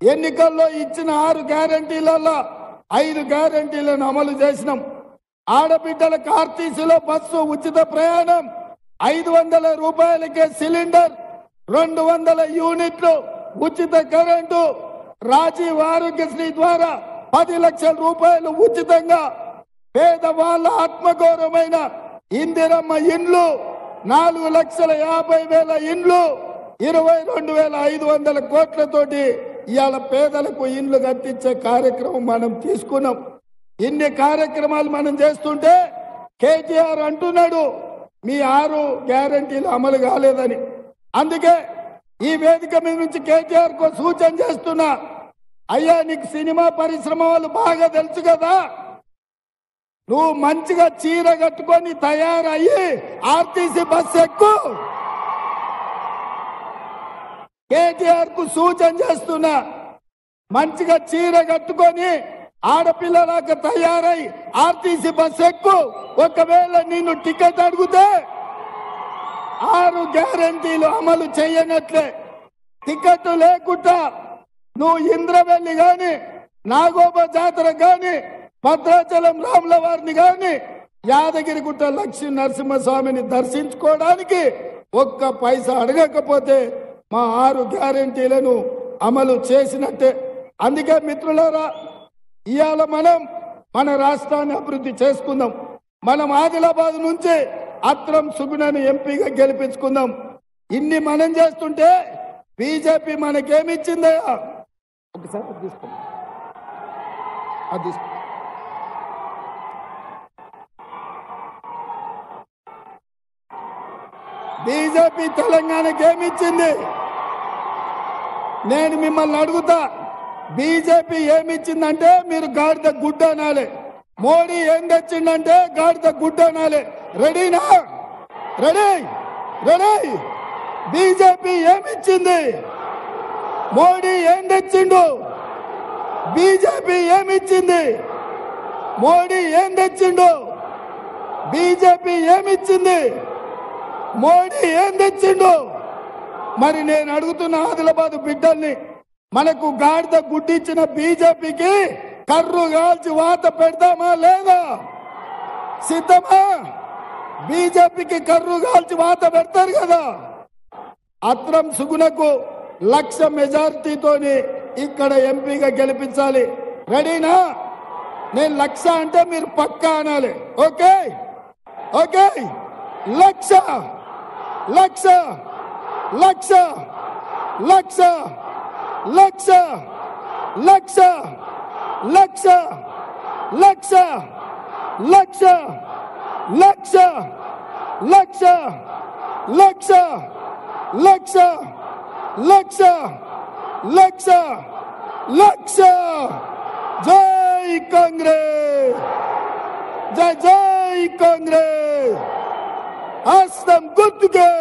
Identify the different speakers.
Speaker 1: ఎన్నికల్లో ఇచ్చిన 6 గ్యారంటీలలో 5 గ్యారంటీలను అమలు చేసినాం. ఆడబిడ్డలకు ఆర్టీసీలో బస్సు ఉచిత ప్రయాణం, 500 రూపాయలకే సిలిండర్, 200 యూనిట్లు ఉచిత కరెంటు, రాజీవ్ ఆరోగ్యశ్రీ ద్వారా 10 లక్షల రూపాయలు ఉచితంగా, పేదవాళ్ళ ఆత్మగౌరవమైన ఇందిరమ్మ ఇండ్లు, 4,50,000 ఇండ్లు, 22,500 కోట్లతోటి ఇవాళ పేదలకు ఇండ్లు కట్టించే కార్యక్రమం మనం తీసుకున్నాం. ఇన్ని కార్యక్రమాలు మనం చేస్తుంటే కేటీఆర్ అంటున్నాడు మీ 6 గ్యారంటీలు అమలు కాలేదని. అందుకే ఈ వేదిక మీద నుంచి కేటీఆర్ కు సూచన చేస్తున్నా, అయ్యా నీకు సినిమా పరిశ్రమ వాళ్ళు బాగా తెలుసు కదా, నువ్వు మంచిగా చీర కట్టుకొని తయారయ్యి ఆర్టీసీ బస్సు ఎక్కు. కేటీఆర్ కు సూచన చేస్తున్నా, మంచిగా చీర కట్టుకొని ఆడపిల్లలాగా తయారై ఆర్టీసీ బస్సు ఎక్కు. ఒకవేళ నిన్ను టికెట్ అడిగితే 6 గ్యారంటీలు అమలు చేయనట్లే. టికెట్ లేకుండా నువ్వు ఇంద్రవెల్లి గాని, నాగోబ జాతర గాని, భద్రాచలం రాముల వారిని గాని, యాదగిరిగుట్ట లక్ష్మీ నరసింహస్వామిని దర్శించుకోవడానికి ఒక్క పైసా అడగకపోతే మా 6 గ్యారంటీలను అమలు చేసినట్టే. అందుకే మిత్రులారా, ఇవాళ మనం మన రాష్ట్రాన్ని అభివృద్ధి చేసుకుందాం. మనం ఆదిలాబాద్ నుంచి అత్రం సుగుణను ఎంపీగా గెలిపించుకుందాం. ఇన్ని మనం చేస్తుంటే బీజేపీ మనకేమిచ్చిందయ్యా? ఒకసారి తీసుకో, అది బీజేపీ తెలంగాణకి ఏమిచ్చింది? నేను మిమ్మల్ని అడుగుతా, బీజేపీ ఏమిచ్చిందంటే మీరు గాడిద గుడ్డ అనాలి. మోడీ ఏం తెచ్చిందంటే గాడిద గుడ్డ అనాలి. రెడీనా? Ready ready. బీజేపీ ఏమిచ్చింది? మోడీ ఏం తెచ్చిండు? బీజేపీ ఏమిచ్చింది? మోడీ ఏం తెచ్చిండు? బీజేపీ ఏమిచ్చింది? మోడీ ఏం తెచ్చిండు? మరి నేను అడుగుతున్న ఆదిలాబాద్ బిడ్డల్ని, మనకు గాడిద గుడ్డిచ్చిన బీజేపీకి కర్రు కాల్చి వాత పెడతామా లేదా? సిద్ధమా? బీజేపీకి కర్రు కాల్చి వాత పెడతారు కదా. అత్రం సుగుణకు 1,00,000 మెజారిటీతోని ఇక్కడ ఎంపీగా గెలిపించాలి. రెడీనా? నేను 1,00,000 అంటే మీరు పక్కా అనాలి. Okay okay. 1,00,000 1,00,000 1,00,000 1,00,000 1,00,000 1,00,000 1,00,000 1,00,000 1,00,000 1,00,000 1,00,000 1,00,000 1,00,000 1,00,000 1,00,000 జై కాంగ్రెస్, జై జై కాంగ్రెస్. హస్తం గుర్తుకే.